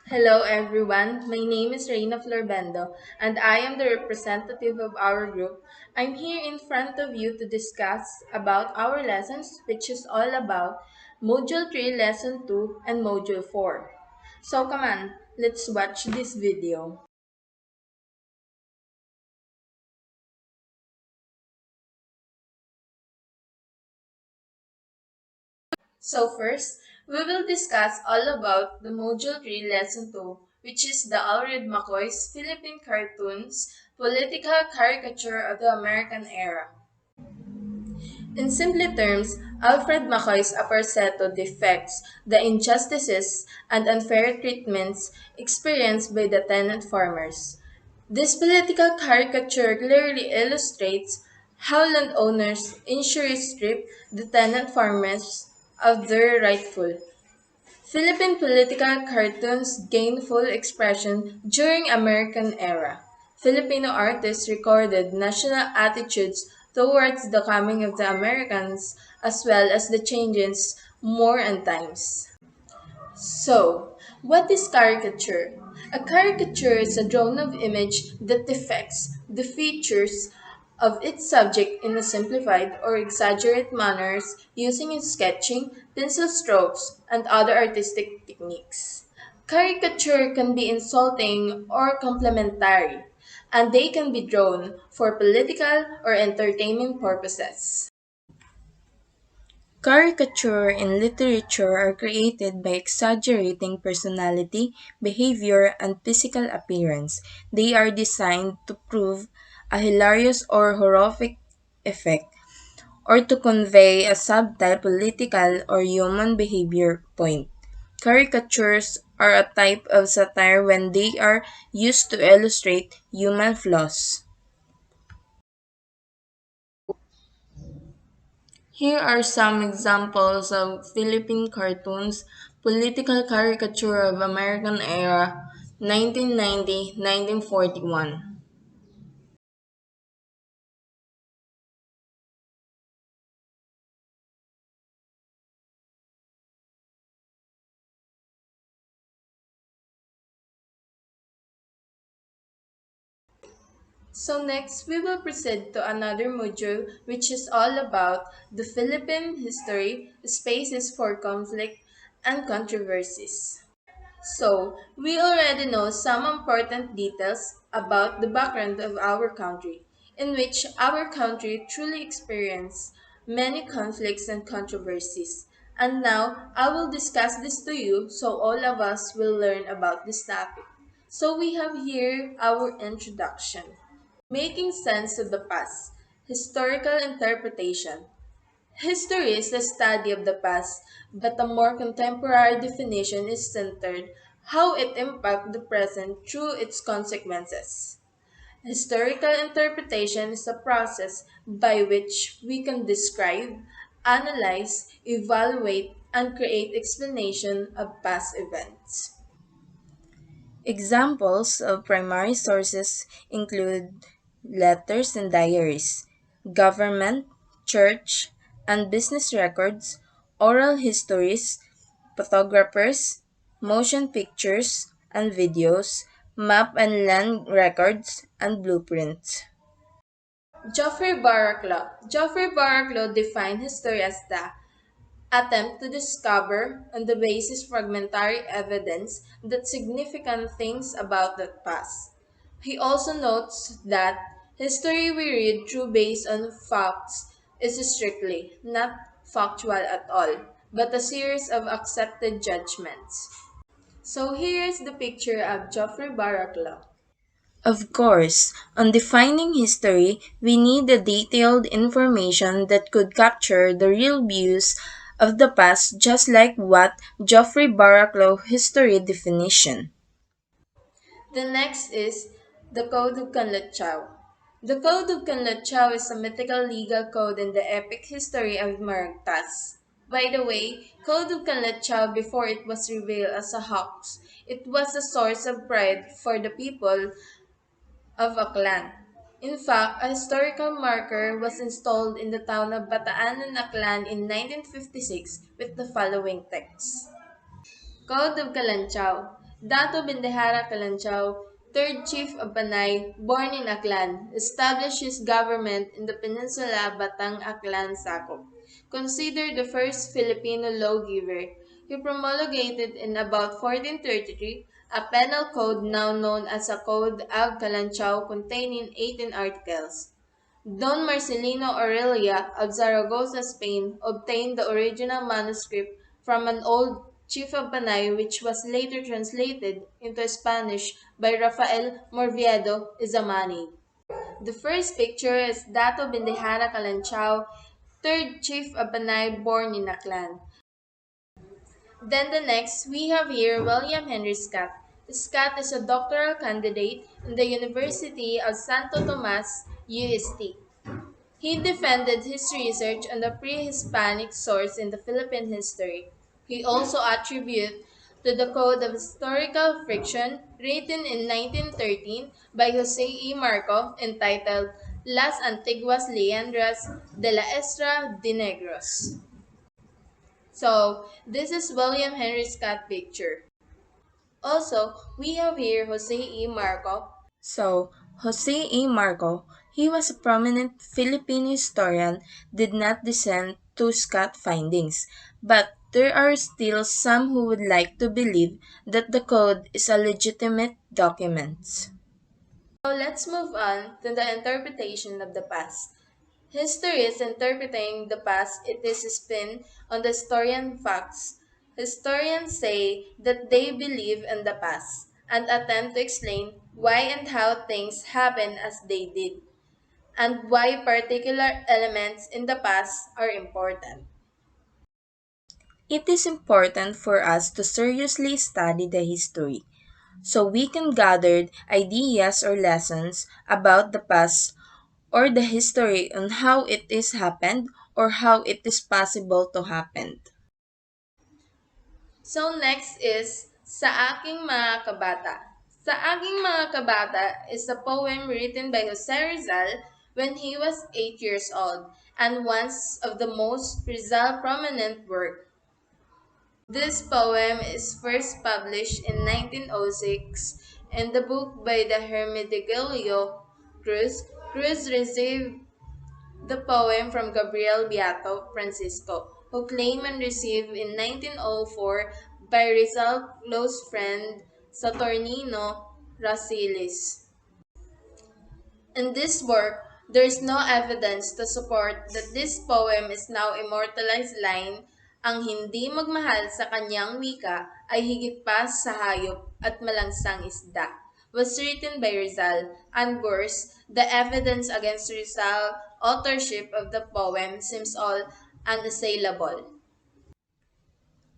Hello everyone, my name is Reina Florbendo and I am the representative of our group. I'm here in front of you to discuss about our lessons which is all about Module 3, Lesson 2 and Module 4. So come on, let's watch this video. So first, we will discuss all about the Module 3, Lesson 2, which is the Alfred McCoy's Philippine Cartoons, Political Caricature of the American Era. In simple terms, Alfred McCoy's Aparceto depicts the injustices and unfair treatments experienced by the tenant farmers. This political caricature clearly illustrates how landowners injury strip the tenant farmers of their rightful Philippine political cartoons gained full expression during American era. Filipino artists recorded national attitudes towards the coming of the Americans as well as the changes more and times. So, what is caricature? A caricature is a drawn of image that depicts the features of its subject in a simplified or exaggerated manners using in sketching, pencil strokes, and other artistic techniques. Caricature can be insulting or complimentary, and they can be drawn for political or entertainment purposes. Caricature in literature are created by exaggerating personality, behavior, and physical appearance. They are designed to prove a hilarious or horrific effect, or to convey a subtle political or human behavior point. Caricatures are a type of satire when they are used to illustrate human flaws. Here are some examples of Philippine cartoons, political caricature of American era, 1990-1941. So next, we will proceed to another module which is all about the Philippine history, spaces for conflict, and controversies. So, we already know some important details about the background of our country, in which our country truly experienced many conflicts and controversies. And now, I will discuss this to you so all of us will learn about this topic. So, we have here our introduction. Making sense of the past. Historical interpretation. History is the study of the past, but a more contemporary definition is centered how it impacts the present through its consequences. Historical interpretation is a process by which we can describe, analyze, evaluate, and create explanation of past events. Examples of primary sources include letters and diaries, government, church, and business records, oral histories, photographers, motion pictures and videos, map and land records, and blueprints. Geoffrey Barraclough defined history as the attempt to discover, on the basis fragmentary evidence, that significant things about the past. He also notes that history we read through based on facts is strictly not factual at all, but a series of accepted judgments. So here is the picture of Geoffrey Barraclough. Of course, on defining history, we need the detailed information that could capture the real views of the past, just like what Geoffrey Barraclough history definition. The next is the Code of Canlachow. The Code of Canlachow is a mythical legal code in the epic history of Maragtas. By the way, Code of Canlachow, before it was revealed as a hoax, it was a source of pride for the people of a clan. In fact, a historical marker was installed in the town of Bataan, Aklan in 1956 with the following text. Code of Kalanchaw. Dato Bendahara Kalanchaw, third chief of Panay, born in Aklan, established his government in the peninsula Batang Aklan Sakop. Considered the first Filipino lawgiver, he promulgated in about 1433 a penal code now known as a Code of Kalanchaw containing 18 articles. Don Marcelino Aurelia of Zaragoza, Spain, obtained the original manuscript from an old chief of Panay which was later translated into Spanish by Rafael Morviedo Izamani. The first picture is Dato Bendihara Kalanchao, third chief of Panay born in Aklan. Then the next, we have here William Henry Scott. Scott is a doctoral candidate in the University of Santo Tomas, UST. He defended his research on the pre-Hispanic source in the Philippine history. He also attributed to the Code of Historical Friction, written in 1913 by Jose E. Marco, entitled Las Antiguas Leyendas de la Estra de Negros. So, this is William Henry Scott picture. Also, we have here Jose E. Marco. So, Jose A. Marco, he was a prominent Filipino historian, did not dissent to Scott's findings, but there are still some who would like to believe that the code is a legitimate document. So let's move on to the interpretation of the past. History is interpreting the past, it is a spin on the historian facts. Historians say that they believe in the past and attempt to explain why and how things happen as they did, and why particular elements in the past are important. It is important for us to seriously study the history so we can gather ideas or lessons about the past or the history on how it is happened or how it is possible to happen. So next is Sa Aking Mga Kabata. Sa Aking Mga Kabata is a poem written by Jose Rizal when he was 8 years old and one of the most Rizal prominent work. This poem is first published in 1906 in the book by the Hermedigilio Cruz. Cruz received the poem from Gabriel Beato Francisco, who claimed and received in 1904 by Rizal's close friend Saturnino Rasilis. In this work, there is no evidence to support that this poem is now immortalized line, ang hindi magmahal sa kanyang wika ay higit pa sa hayop at malangsang isda, was written by Rizal, and worse, the evidence against Rizal's authorship of the poem seems all unassailable.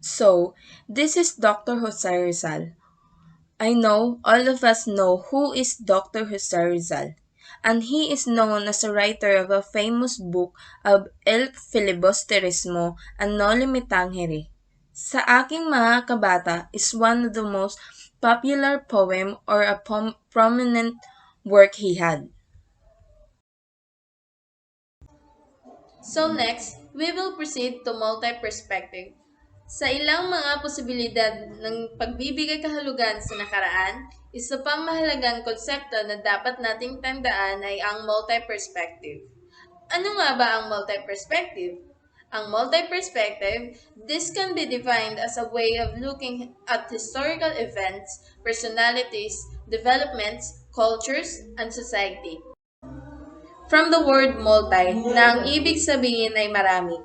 So, this is Dr. Jose Rizal. I know all of us know who is Dr. Jose Rizal, and he is known as a writer of a famous book of El Filibusterismo and Noli Me Tangere. Sa Aking Mga Kabata is one of the most popular poem or a prominent work he had. So next, we will proceed to multi-perspective. Sa ilang mga posibilidad ng pagbibigay kahulugan sa nakaraan, isa pang mahalagang konsepto na dapat nating tandaan ay ang multi-perspective. Ano nga ba ang multi-perspective? Ang multi-perspective, this can be defined as a way of looking at historical events, personalities, developments, cultures, and society. From the word multi, na ang ibig sabihin ay marami.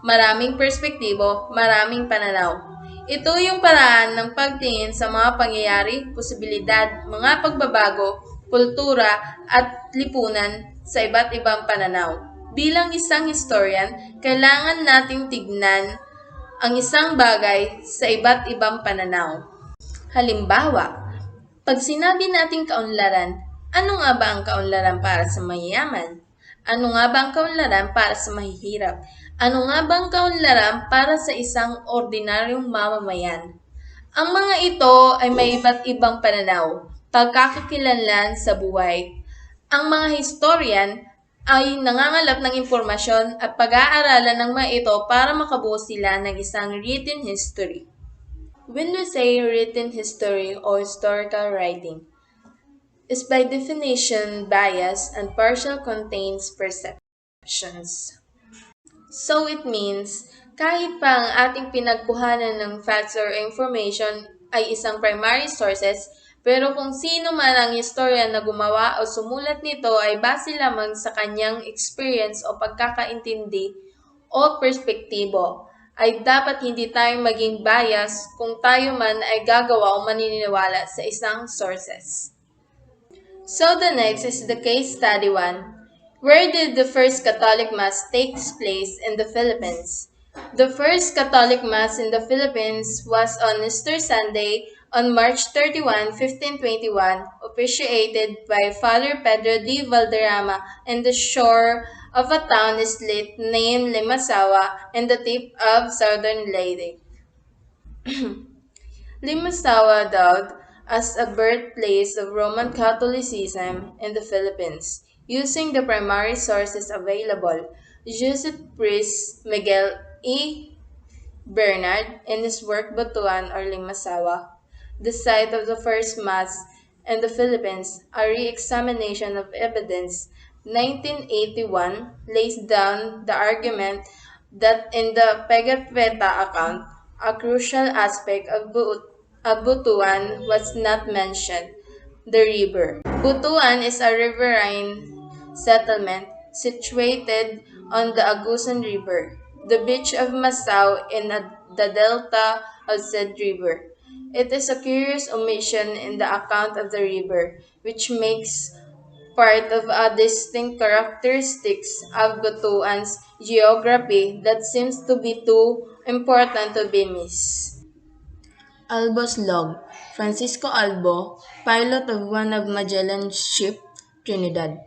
Maraming perspektibo, maraming pananaw. Ito yung paraan ng pagtingin sa mga pangyayari, posibilidad, mga pagbabago, kultura, at lipunan sa iba't ibang pananaw. Bilang isang historian, kailangan nating tignan ang isang bagay sa iba't ibang pananaw. Halimbawa, pag sinabi nating kaunlaran, ano nga ba ang kaunlaran para sa mayayaman? Ano nga ba ang kaunlaran para sa mahihirap? Ano nga ba ang kaunlaran para sa isang ordinaryong mamamayan? Ang mga ito ay may iba't ibang pananaw, pagkakakilanlan sa buhay. Ang mga historian ay nangangalap ng impormasyon at pag-aaralan ng mga ito para makabuo sila ng isang written history. When we say written history or historical writing, is by definition biased and partial contains perceptions. So it means, kahit pa ang ating pinagkuhanan ng facts or information ay isang primary sources, pero kung sino man ang historian na gumawa o sumulat nito ay base lamang sa kanyang experience o pagkakaintindi o perspektibo, ay dapat hindi tayo maging bias kung tayo man ay gagawa o maniniwala sa isang sources. So the next is the case study 1. Where did the first Catholic Mass take place in the Philippines? The first Catholic Mass in the Philippines was on Easter Sunday on March 31, 1521, officiated by Father Pedro D. Valderrama in the shore of a town islet named Limasawa in the tip of southern Leyte. Limasawa doubt as a birthplace of Roman Catholicism in the Philippines, using the primary sources available. Jesuit priest Miguel E. Bernard in his work Butuan or Limasawa, the site of the first Mass in the Philippines, a re-examination of evidence, 1981, lays down the argument that in the Pegapeta account, a crucial aspect of Butuan was not mentioned, the river. Butuan is a riverine settlement situated on the Agusan River, the beach of Masao in the delta of said river. It is a curious omission in the account of the river, which makes part of a distinct characteristics of Butuan's geography that seems to be too important to be missed. Albo's log. Francisco Albo, pilot of one of Magellan's ship, Trinidad.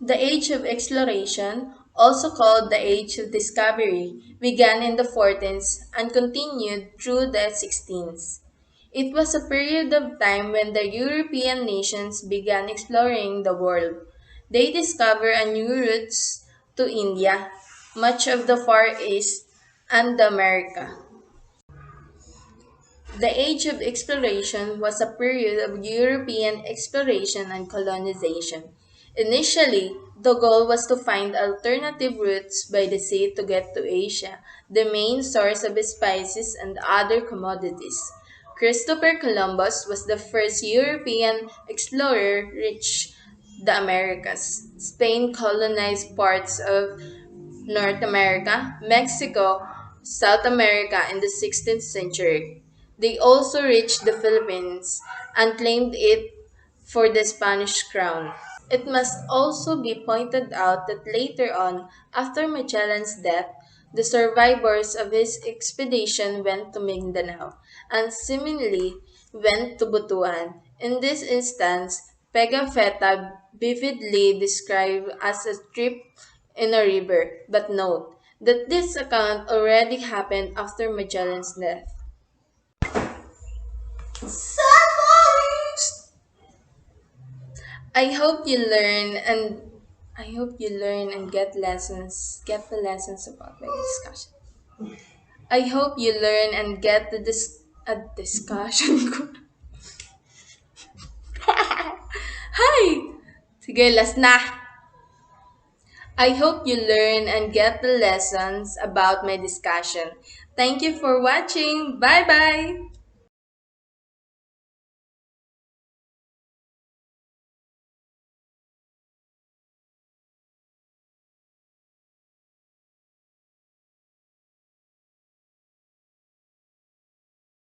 The Age of Exploration, also called the Age of Discovery, began in the 14th and continued through the 16th. It was a period of time when the European nations began exploring the world. They discovered new routes to India, much of the Far East, and America. The Age of Exploration was a period of European exploration and colonization. Initially, the goal was to find alternative routes by the sea to get to Asia, the main source of spices and other commodities. Christopher Columbus was the first European explorer reached the Americas. Spain colonized parts of North America, Mexico, South America in the 16th century. They also reached the Philippines and claimed it for the Spanish crown. It must also be pointed out that later on, after Magellan's death, the survivors of his expedition went to Mindanao and seemingly went to Butuan. In this instance, Pegafetta vividly described as a trip in a river, but note that this account already happened after Magellan's death. I hope you learn and I hope you learn and get the lessons about my discussion. I hope you learn and get the a discussion ko. Hi! Sige, last na. I hope you learn and get the lessons about my discussion. Thank you for watching. Bye-bye!